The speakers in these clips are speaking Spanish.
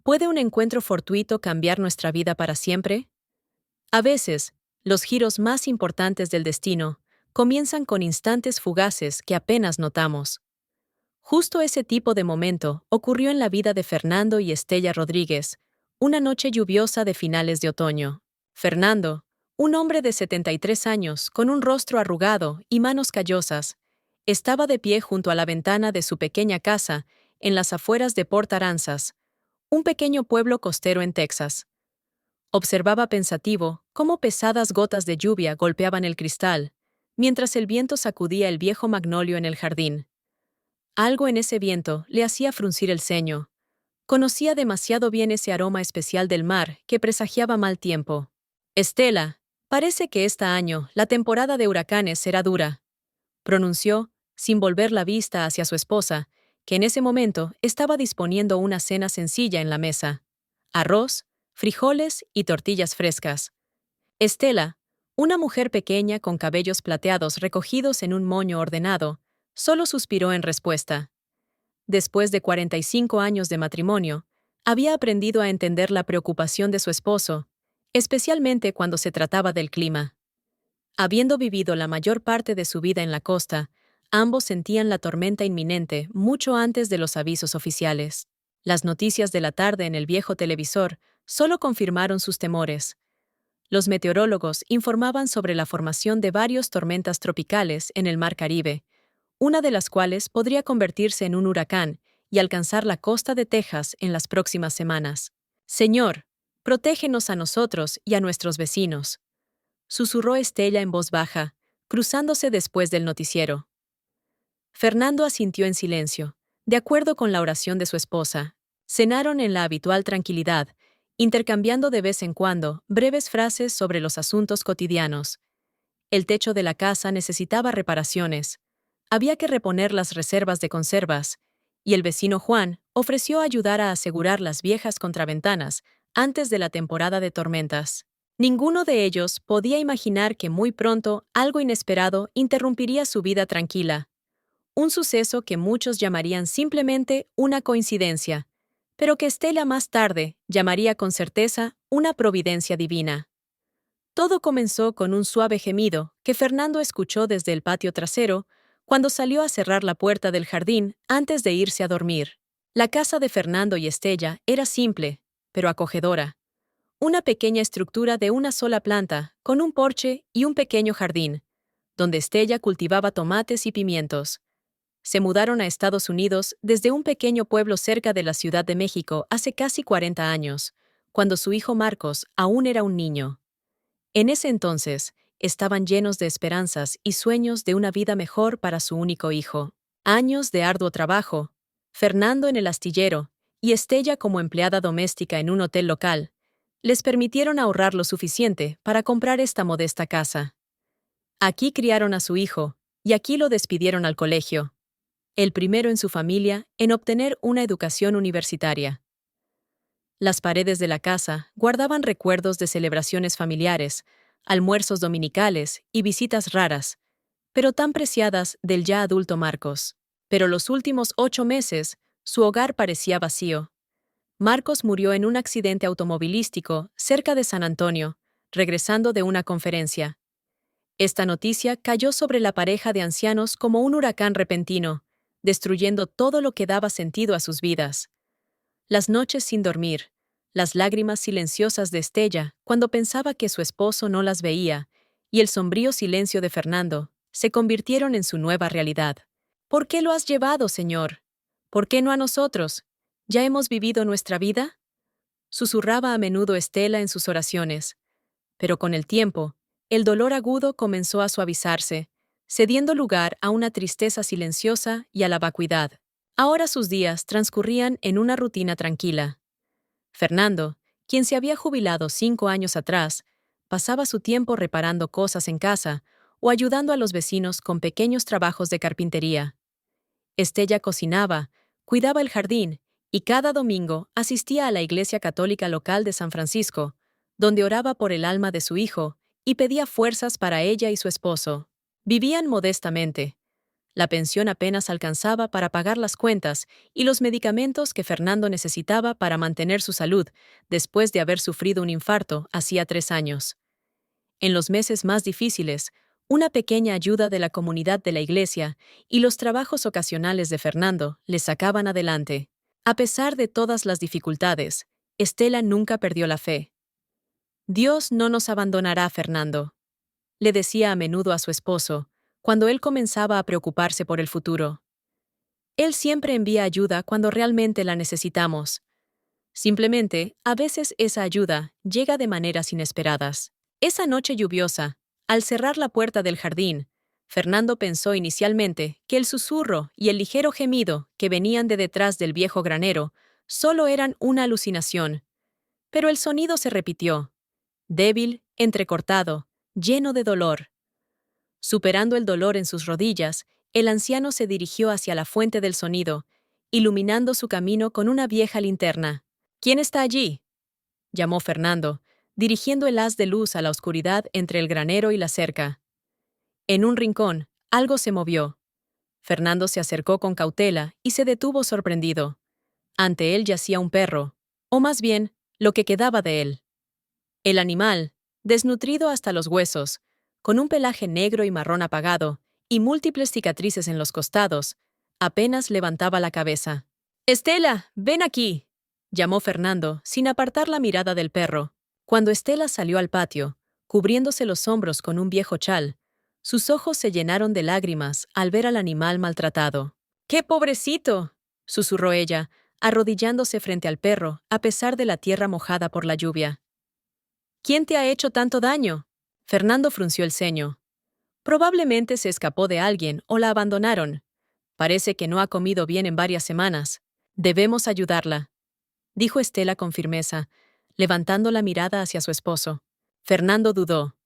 ¿Puede un encuentro fortuito cambiar nuestra vida para siempre? A veces, los giros más importantes del destino comienzan con instantes fugaces que apenas notamos. Justo ese tipo de momento ocurrió en la vida de Fernando y Estella Rodríguez, una noche lluviosa de finales de otoño. Fernando, un hombre de 73 años, con un rostro arrugado y manos callosas, estaba de pie junto a la ventana de su pequeña casa en las afueras de Port Aransas, un pequeño pueblo costero en Texas. Observaba pensativo cómo pesadas gotas de lluvia golpeaban el cristal, mientras el viento sacudía el viejo magnolio en el jardín. Algo en ese viento le hacía fruncir el ceño. Conocía demasiado bien ese aroma especial del mar que presagiaba mal tiempo. Estela, parece que este año la temporada de huracanes será dura, pronunció, sin volver la vista hacia su esposa, que en ese momento estaba disponiendo una cena sencilla en la mesa: arroz, frijoles y tortillas frescas. Estela, una mujer pequeña con cabellos plateados recogidos en un moño ordenado, solo suspiró en respuesta. Después de 45 años de matrimonio, había aprendido a entender la preocupación de su esposo, especialmente cuando se trataba del clima. Habiendo vivido la mayor parte de su vida en la costa, ambos sentían la tormenta inminente mucho antes de los avisos oficiales. Las noticias de la tarde en el viejo televisor solo confirmaron sus temores. Los meteorólogos informaban sobre la formación de varias tormentas tropicales en el Mar Caribe, una de las cuales podría convertirse en un huracán y alcanzar la costa de Texas en las próximas semanas. Señor, protégenos a nosotros y a nuestros vecinos, susurró Estella en voz baja, cruzándose después del noticiero. Fernando asintió en silencio, de acuerdo con la oración de su esposa. Cenaron en la habitual tranquilidad, intercambiando de vez en cuando breves frases sobre los asuntos cotidianos. El techo de la casa necesitaba reparaciones. Había que reponer las reservas de conservas, y el vecino Juan ofreció ayudar a asegurar las viejas contraventanas antes de la temporada de tormentas. Ninguno de ellos podía imaginar que muy pronto algo inesperado interrumpiría su vida tranquila. Un suceso que muchos llamarían simplemente una coincidencia, pero que Estela más tarde llamaría con certeza una providencia divina. Todo comenzó con un suave gemido que Fernando escuchó desde el patio trasero cuando salió a cerrar la puerta del jardín antes de irse a dormir. La casa de Fernando y Estella era simple, pero acogedora. Una pequeña estructura de una sola planta, con un porche y un pequeño jardín, donde Estella cultivaba tomates y pimientos. Se mudaron a Estados Unidos desde un pequeño pueblo cerca de la Ciudad de México hace casi 40 años, cuando su hijo Marcos aún era un niño. En ese entonces, estaban llenos de esperanzas y sueños de una vida mejor para su único hijo. Años de arduo trabajo, Fernando en el astillero y Estella como empleada doméstica en un hotel local, les permitieron ahorrar lo suficiente para comprar esta modesta casa. Aquí criaron a su hijo, y aquí lo despidieron al colegio, el primero en su familia en obtener una educación universitaria. Las paredes de la casa guardaban recuerdos de celebraciones familiares, almuerzos dominicales y visitas raras, pero tan preciadas del ya adulto Marcos. Pero los últimos 8 meses, su hogar parecía vacío. Marcos murió en un accidente automovilístico cerca de San Antonio, regresando de una conferencia. Esta noticia cayó sobre la pareja de ancianos como un huracán repentino, destruyendo todo lo que daba sentido a sus vidas. Las noches sin dormir, las lágrimas silenciosas de Estella cuando pensaba que su esposo no las veía, y el sombrío silencio de Fernando, se convirtieron en su nueva realidad. ¿Por qué lo has llevado, Señor? ¿Por qué no a nosotros? ¿Ya hemos vivido nuestra vida? Susurraba a menudo Estela en sus oraciones. Pero con el tiempo, el dolor agudo comenzó a suavizarse, cediendo lugar a una tristeza silenciosa y a la vacuidad. Ahora sus días transcurrían en una rutina tranquila. Fernando, quien se había jubilado 5 años atrás, pasaba su tiempo reparando cosas en casa o ayudando a los vecinos con pequeños trabajos de carpintería. Estella cocinaba, cuidaba el jardín y cada domingo asistía a la iglesia católica local de San Francisco, donde oraba por el alma de su hijo y pedía fuerzas para ella y su esposo. Vivían modestamente. La pensión apenas alcanzaba para pagar las cuentas y los medicamentos que Fernando necesitaba para mantener su salud después de haber sufrido un infarto hacía 3 años. En los meses más difíciles, una pequeña ayuda de la comunidad de la iglesia y los trabajos ocasionales de Fernando le sacaban adelante. A pesar de todas las dificultades, Estela nunca perdió la fe. Dios no nos abandonará, Fernando, le decía a menudo a su esposo, cuando él comenzaba a preocuparse por el futuro. Él siempre envía ayuda cuando realmente la necesitamos. Simplemente, a veces esa ayuda llega de maneras inesperadas. Esa noche lluviosa, al cerrar la puerta del jardín, Fernando pensó inicialmente que el susurro y el ligero gemido que venían de detrás del viejo granero solo eran una alucinación. Pero el sonido se repitió, débil, entrecortado, lleno de dolor. Superando el dolor en sus rodillas, el anciano se dirigió hacia la fuente del sonido, iluminando su camino con una vieja linterna. ¿Quién está allí?, llamó Fernando, dirigiendo el haz de luz a la oscuridad entre el granero y la cerca. En un rincón, algo se movió. Fernando se acercó con cautela y se detuvo sorprendido. Ante él yacía un perro, o más bien, lo que quedaba de él. El animal, desnutrido hasta los huesos, con un pelaje negro y marrón apagado y múltiples cicatrices en los costados, apenas levantaba la cabeza. «Estela, ven aquí», llamó Fernando, sin apartar la mirada del perro. Cuando Estela salió al patio, cubriéndose los hombros con un viejo chal, sus ojos se llenaron de lágrimas al ver al animal maltratado. «¡Qué pobrecito!», susurró ella, arrodillándose frente al perro a pesar de la tierra mojada por la lluvia. «¿Quién te ha hecho tanto daño?». Fernando frunció el ceño. Probablemente se escapó de alguien o la abandonaron. Parece que no ha comido bien en varias semanas. Debemos ayudarla, dijo Estela con firmeza, levantando la mirada hacia su esposo. Fernando dudó.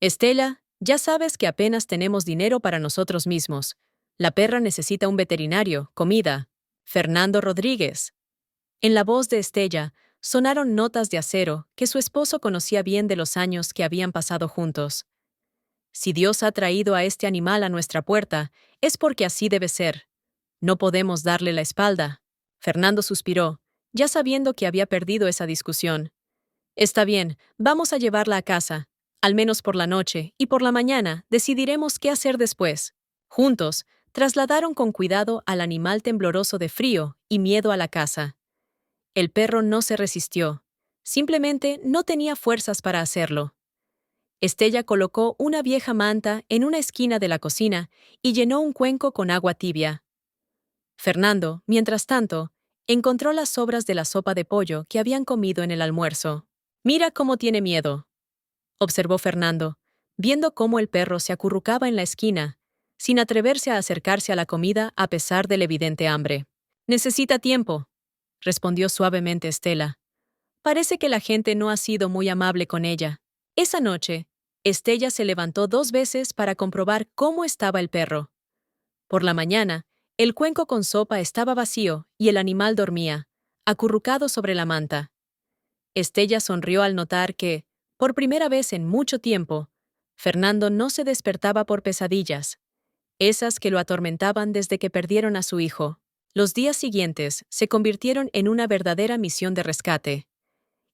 «Estela, ya sabes que apenas tenemos dinero para nosotros mismos. La perra necesita un veterinario, comida. Fernando Rodríguez». En la voz de Estella sonaron notas de acero que su esposo conocía bien de los años que habían pasado juntos. «Si Dios ha traído a este animal a nuestra puerta, es porque así debe ser. No podemos darle la espalda». Fernando suspiró, ya sabiendo que había perdido esa discusión. «Está bien, vamos a llevarla a casa, al menos por la noche, y por la mañana decidiremos qué hacer después». Juntos, trasladaron con cuidado al animal tembloroso de frío y miedo a la casa. El perro no se resistió. Simplemente no tenía fuerzas para hacerlo. Estella colocó una vieja manta en una esquina de la cocina y llenó un cuenco con agua tibia. Fernando, mientras tanto, encontró las sobras de la sopa de pollo que habían comido en el almuerzo. «Mira cómo tiene miedo», observó Fernando, viendo cómo el perro se acurrucaba en la esquina, sin atreverse a acercarse a la comida a pesar del evidente hambre. «Necesita tiempo», respondió suavemente Estela. «Parece que la gente no ha sido muy amable con ella». Esa noche, Estella se levantó 2 veces para comprobar cómo estaba el perro. Por la mañana, el cuenco con sopa estaba vacío y el animal dormía, acurrucado sobre la manta. Estella sonrió al notar que, por primera vez en mucho tiempo, Fernando no se despertaba por pesadillas, esas que lo atormentaban desde que perdieron a su hijo. Los días siguientes se convirtieron en una verdadera misión de rescate.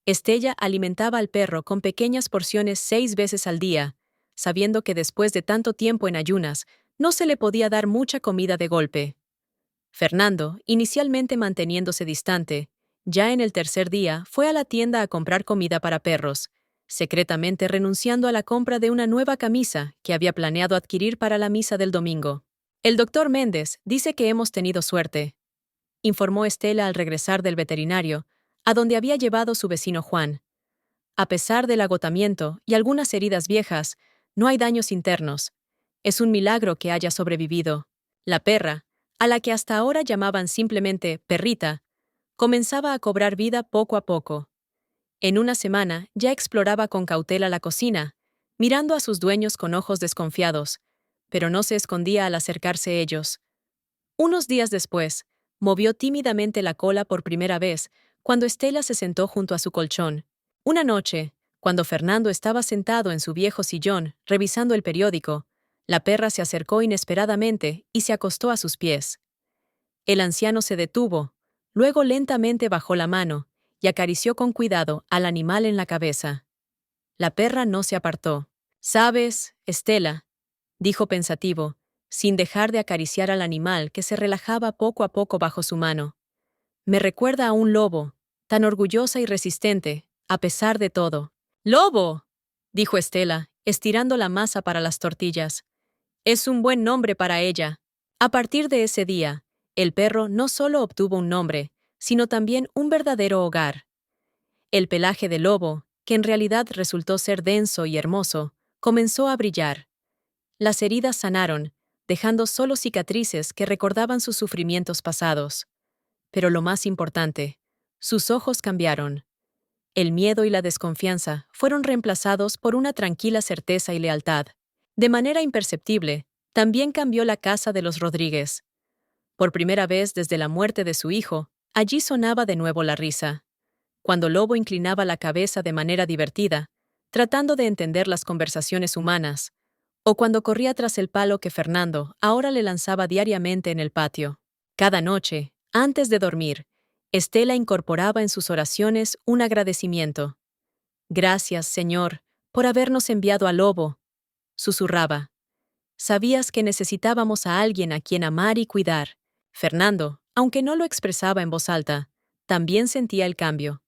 Estella alimentaba al perro con pequeñas porciones 6 veces al día, sabiendo que después de tanto tiempo en ayunas, no se le podía dar mucha comida de golpe. Fernando, inicialmente manteniéndose distante, ya en el tercer día fue a la tienda a comprar comida para perros, secretamente renunciando a la compra de una nueva camisa que había planeado adquirir para la misa del domingo. «El doctor Méndez dice que hemos tenido suerte», informó Estela al regresar del veterinario, a donde había llevado su vecino Juan. «A pesar del agotamiento y algunas heridas viejas, no hay daños internos. Es un milagro que haya sobrevivido». La perra, a la que hasta ahora llamaban simplemente Perrita, comenzaba a cobrar vida poco a poco. En una semana ya exploraba con cautela la cocina, mirando a sus dueños con ojos desconfiados, pero no se escondía al acercarse ellos. Unos días después, movió tímidamente la cola por primera vez cuando Estela se sentó junto a su colchón. Una noche, cuando Fernando estaba sentado en su viejo sillón revisando el periódico, La perra se acercó inesperadamente y se acostó a sus pies. El anciano se detuvo, luego lentamente bajó la mano y acarició con cuidado al animal en la cabeza. La perra no se apartó. «¿Sabes, Estela?», dijo pensativo, sin dejar de acariciar al animal que se relajaba poco a poco bajo su mano. «Me recuerda a un lobo, tan orgullosa y resistente, a pesar de todo». «¡Lobo!», dijo Estela, estirando la masa para las tortillas. «Es un buen nombre para ella». A partir de ese día, el perro no solo obtuvo un nombre, sino también un verdadero hogar. El pelaje del lobo, que en realidad resultó ser denso y hermoso, comenzó a brillar. Las heridas sanaron, dejando solo cicatrices que recordaban sus sufrimientos pasados. Pero lo más importante, sus ojos cambiaron. El miedo y la desconfianza fueron reemplazados por una tranquila certeza y lealtad. De manera imperceptible, también cambió la casa de los Rodríguez. Por primera vez desde la muerte de su hijo, allí sonaba de nuevo la risa. Cuando Lobo inclinaba la cabeza de manera divertida, tratando de entender las conversaciones humanas, o cuando corría tras el palo que Fernando ahora le lanzaba diariamente en el patio. Cada noche, antes de dormir, Estela incorporaba en sus oraciones un agradecimiento. «Gracias, Señor, por habernos enviado a Lobo», susurraba. «Sabías que necesitábamos a alguien a quien amar y cuidar». Fernando, aunque no lo expresaba en voz alta, también sentía el cambio.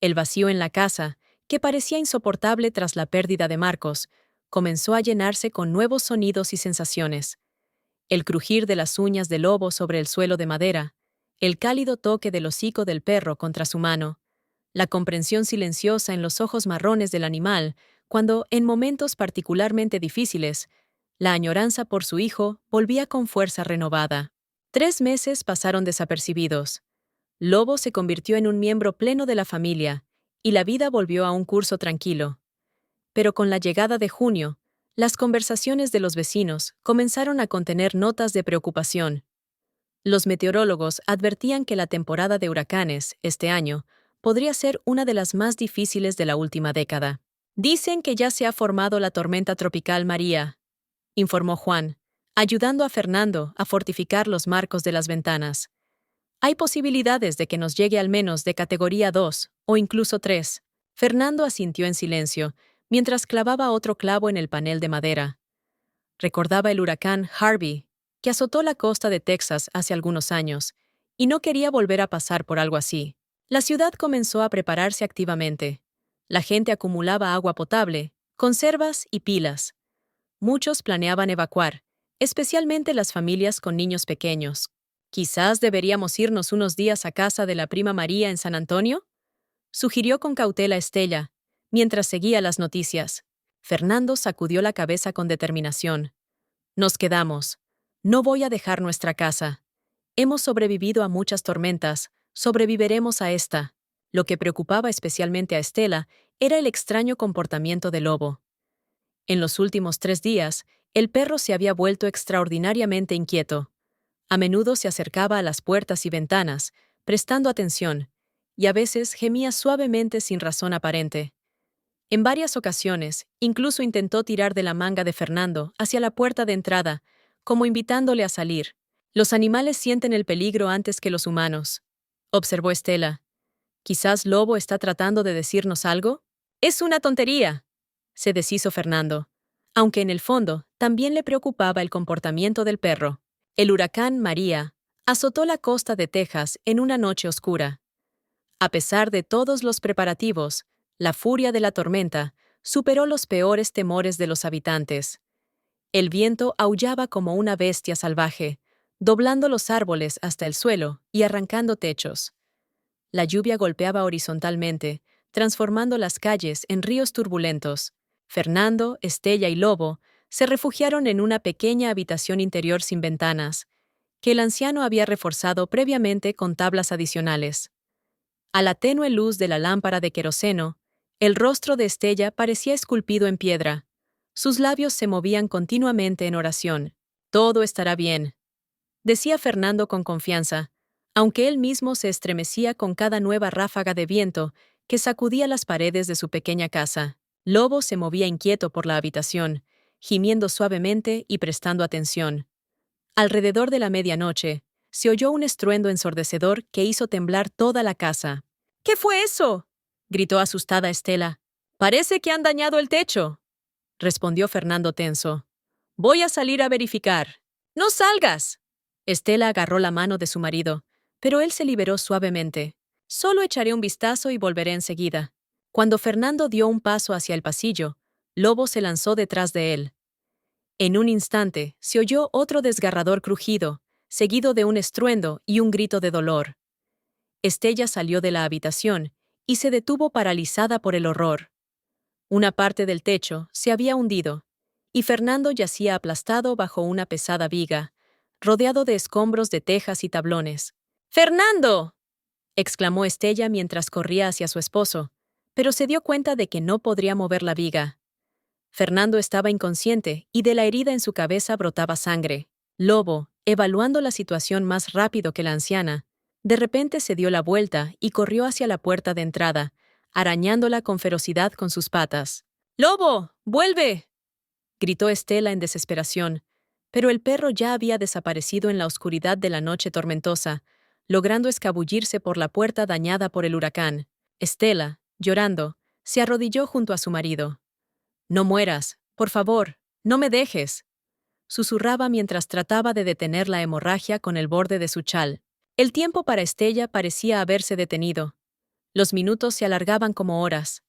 El vacío en la casa, que parecía insoportable tras la pérdida de Marcos, comenzó a llenarse con nuevos sonidos y sensaciones. El crujir de las uñas del lobo sobre el suelo de madera, el cálido toque del hocico del perro contra su mano, la comprensión silenciosa en los ojos marrones del animal cuando, en momentos particularmente difíciles, la añoranza por su hijo volvía con fuerza renovada. 3 meses pasaron desapercibidos. Lobo se convirtió en un miembro pleno de la familia, y la vida volvió a un curso tranquilo. Pero con la llegada de junio, las conversaciones de los vecinos comenzaron a contener notas de preocupación. Los meteorólogos advertían que la temporada de huracanes, este año, podría ser una de las más difíciles de la última década. «Dicen que ya se ha formado la tormenta tropical María», informó Juan, ayudando a Fernando a fortificar los marcos de las ventanas. «Hay posibilidades de que nos llegue al menos de categoría 2 o incluso 3. Fernando asintió en silencio, mientras clavaba otro clavo en el panel de madera. Recordaba el huracán Harvey, que azotó la costa de Texas hace algunos años, y no quería volver a pasar por algo así. La ciudad comenzó a prepararse activamente. La gente acumulaba agua potable, conservas y pilas. Muchos planeaban evacuar, especialmente las familias con niños pequeños. «Quizás deberíamos irnos unos días a casa de la prima María en San Antonio», sugirió con cautela Estella, mientras seguía las noticias. Fernando sacudió la cabeza con determinación. «Nos quedamos. No voy a dejar nuestra casa. Hemos sobrevivido a muchas tormentas, sobreviviremos a esta». Lo que preocupaba especialmente a Estela era el extraño comportamiento del lobo. En los últimos 3 días, el perro se había vuelto extraordinariamente inquieto. A menudo se acercaba a las puertas y ventanas, prestando atención, y a veces gemía suavemente sin razón aparente. En varias ocasiones, incluso intentó tirar de la manga de Fernando hacia la puerta de entrada, como invitándole a salir. «Los animales sienten el peligro antes que los humanos», observó Estela. «Quizás Lobo está tratando de decirnos algo». «Es una tontería», se deshizo Fernando, aunque en el fondo también le preocupaba el comportamiento del perro. El huracán María azotó la costa de Texas en una noche oscura. A pesar de todos los preparativos, la furia de la tormenta superó los peores temores de los habitantes. El viento aullaba como una bestia salvaje, doblando los árboles hasta el suelo y arrancando techos. La lluvia golpeaba horizontalmente, transformando las calles en ríos turbulentos. Fernando, Estella y Lobo se refugiaron en una pequeña habitación interior sin ventanas, que el anciano había reforzado previamente con tablas adicionales. A la tenue luz de la lámpara de queroseno, el rostro de Estella parecía esculpido en piedra. Sus labios se movían continuamente en oración. «Todo estará bien», decía Fernando con confianza, aunque él mismo se estremecía con cada nueva ráfaga de viento que sacudía las paredes de su pequeña casa. Lobo se movía inquieto por la habitación, gimiendo suavemente y prestando atención. Alrededor de la medianoche, se oyó un estruendo ensordecedor que hizo temblar toda la casa. ¿Qué fue eso?, gritó asustada Estela. Parece que han dañado el techo, respondió Fernando tenso. Voy a salir a verificar. ¡No salgas! Estela agarró la mano de su marido, pero él se liberó suavemente. Solo echaré un vistazo y volveré enseguida. Cuando Fernando dio un paso hacia el pasillo, Lobo se lanzó detrás de él. En un instante, se oyó otro desgarrador crujido, seguido de un estruendo y un grito de dolor. Estella salió de la habitación y se detuvo paralizada por el horror. Una parte del techo se había hundido, y Fernando yacía aplastado bajo una pesada viga, rodeado de escombros de tejas y tablones. ¡Fernando!, exclamó Estella mientras corría hacia su esposo, pero se dio cuenta de que no podría mover la viga. Fernando estaba inconsciente y de la herida en su cabeza brotaba sangre. Lobo, evaluando la situación más rápido que la anciana, de repente se dio la vuelta y corrió hacia la puerta de entrada, arañándola con ferocidad con sus patas. ¡Lobo! ¡Vuelve!, gritó Estela en desesperación, pero el perro ya había desaparecido en la oscuridad de la noche tormentosa, logrando escabullirse por la puerta dañada por el huracán. Estela, llorando, se arrodilló junto a su marido. «No mueras, por favor, no me dejes», susurraba mientras trataba de detener la hemorragia con el borde de su chal. El tiempo para Estella parecía haberse detenido. Los minutos se alargaban como horas.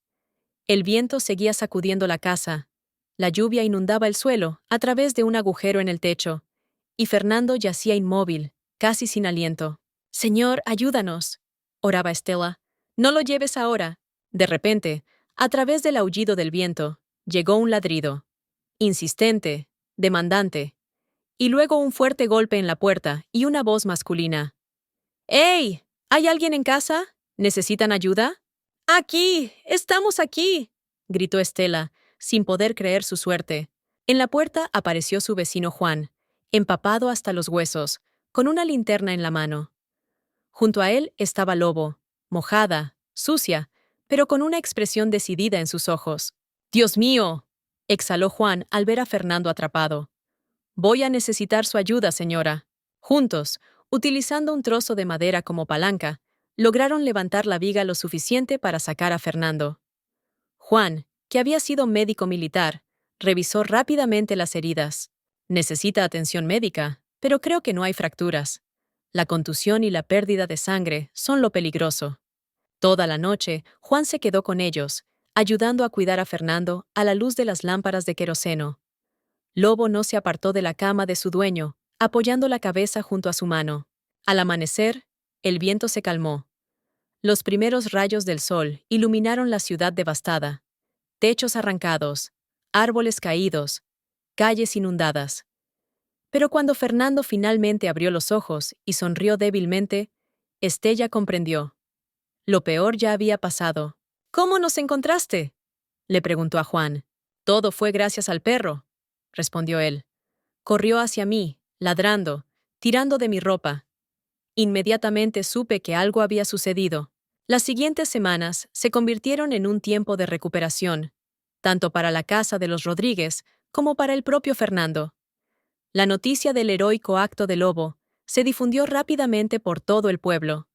El viento seguía sacudiendo la casa. La lluvia inundaba el suelo a través de un agujero en el techo, y Fernando yacía inmóvil, casi sin aliento. «Señor, ayúdanos», oraba Estela. «No lo lleves ahora». De repente, a través del aullido del viento, llegó un ladrido. Insistente, demandante. Y luego un fuerte golpe en la puerta y una voz masculina. «¡Hey! ¿Hay alguien en casa? ¿Necesitan ayuda?» «¡Aquí! ¡Estamos aquí!», gritó Estela, sin poder creer su suerte. En la puerta apareció su vecino Juan, empapado hasta los huesos, con una linterna en la mano. Junto a él estaba Lobo, mojada, sucia, pero con una expresión decidida en sus ojos. «¡Dios mío!», exhaló Juan al ver a Fernando atrapado. «Voy a necesitar su ayuda, señora». Juntos, utilizando un trozo de madera como palanca, lograron levantar la viga lo suficiente para sacar a Fernando. Juan, que había sido médico militar, revisó rápidamente las heridas. «Necesita atención médica, pero creo que no hay fracturas. La contusión y la pérdida de sangre son lo peligroso». Toda la noche, Juan se quedó con ellos, ayudando a cuidar a Fernando a la luz de las lámparas de queroseno. Lobo no se apartó de la cama de su dueño, apoyando la cabeza junto a su mano. Al amanecer, el viento se calmó. Los primeros rayos del sol iluminaron la ciudad devastada. Techos arrancados, árboles caídos, calles inundadas. Pero cuando Fernando finalmente abrió los ojos y sonrió débilmente, Estella comprendió. Lo peor ya había pasado. «¿Cómo nos encontraste?», le preguntó a Juan. «Todo fue gracias al perro», respondió él. «Corrió hacia mí, ladrando, tirando de mi ropa. Inmediatamente supe que algo había sucedido». Las siguientes semanas se convirtieron en un tiempo de recuperación, tanto para la casa de los Rodríguez como para el propio Fernando. La noticia del heroico acto de Lobo se difundió rápidamente por todo el pueblo.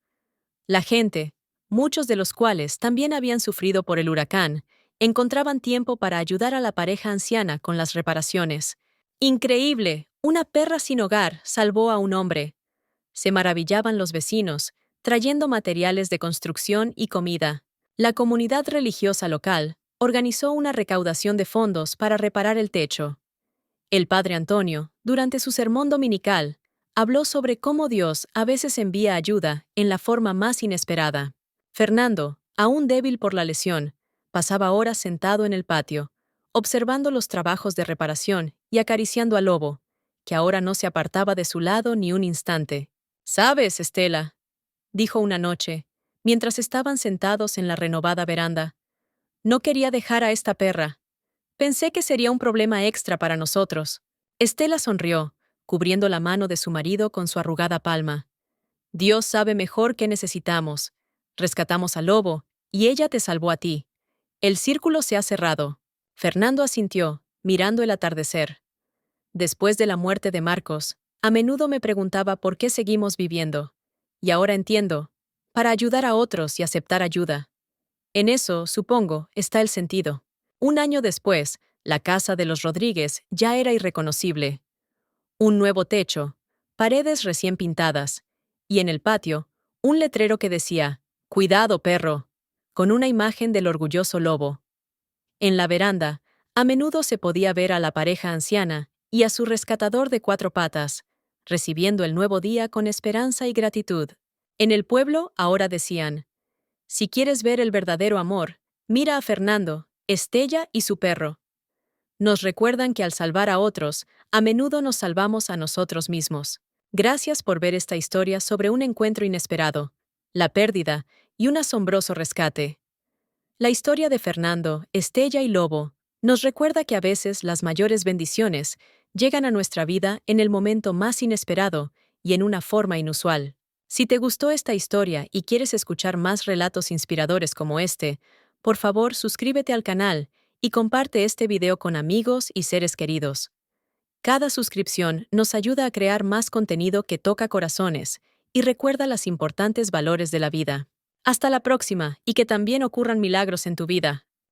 La gente, muchos de los cuales también habían sufrido por el huracán, encontraban tiempo para ayudar a la pareja anciana con las reparaciones. «Increíble, una perra sin hogar salvó a un hombre», se maravillaban los vecinos, trayendo materiales de construcción y comida. La comunidad religiosa local organizó una recaudación de fondos para reparar el techo. El padre Antonio, durante su sermón dominical, habló sobre cómo Dios a veces envía ayuda en la forma más inesperada. Fernando, aún débil por la lesión, pasaba horas sentado en el patio, observando los trabajos de reparación y acariciando al Lobo, que ahora no se apartaba de su lado ni un instante. «¿Sabes, Estela?», dijo una noche, mientras estaban sentados en la renovada veranda. «No quería dejar a esta perra. Pensé que sería un problema extra para nosotros». Estela sonrió, cubriendo la mano de su marido con su arrugada palma. «Dios sabe mejor qué necesitamos. Rescatamos al Lobo, y ella te salvó a ti. El círculo se ha cerrado». Fernando asintió, mirando el atardecer. Después de la muerte de Marcos, a menudo me preguntaba por qué seguimos viviendo. Y ahora entiendo, para ayudar a otros y aceptar ayuda. En eso, supongo, está el sentido. Un año después, la casa de los Rodríguez ya era irreconocible. Un nuevo techo, paredes recién pintadas, y en el patio, un letrero que decía, «Cuidado, perro», con una imagen del orgulloso lobo. En la veranda, a menudo se podía ver a la pareja anciana y a su rescatador de cuatro patas, recibiendo el nuevo día con esperanza y gratitud. En el pueblo ahora decían, si quieres ver el verdadero amor, mira a Fernando, Estella y su perro. Nos recuerdan que al salvar a otros, a menudo nos salvamos a nosotros mismos. Gracias por ver esta historia sobre un encuentro inesperado, la pérdida y un asombroso rescate. La historia de Fernando, Estella y Lobo nos recuerda que a veces las mayores bendiciones llegan a nuestra vida en el momento más inesperado y en una forma inusual. Si te gustó esta historia y quieres escuchar más relatos inspiradores como este, por favor suscríbete al canal y comparte este video con amigos y seres queridos. Cada suscripción nos ayuda a crear más contenido que toca corazones y recuerda los importantes valores de la vida. Hasta la próxima y que también ocurran milagros en tu vida.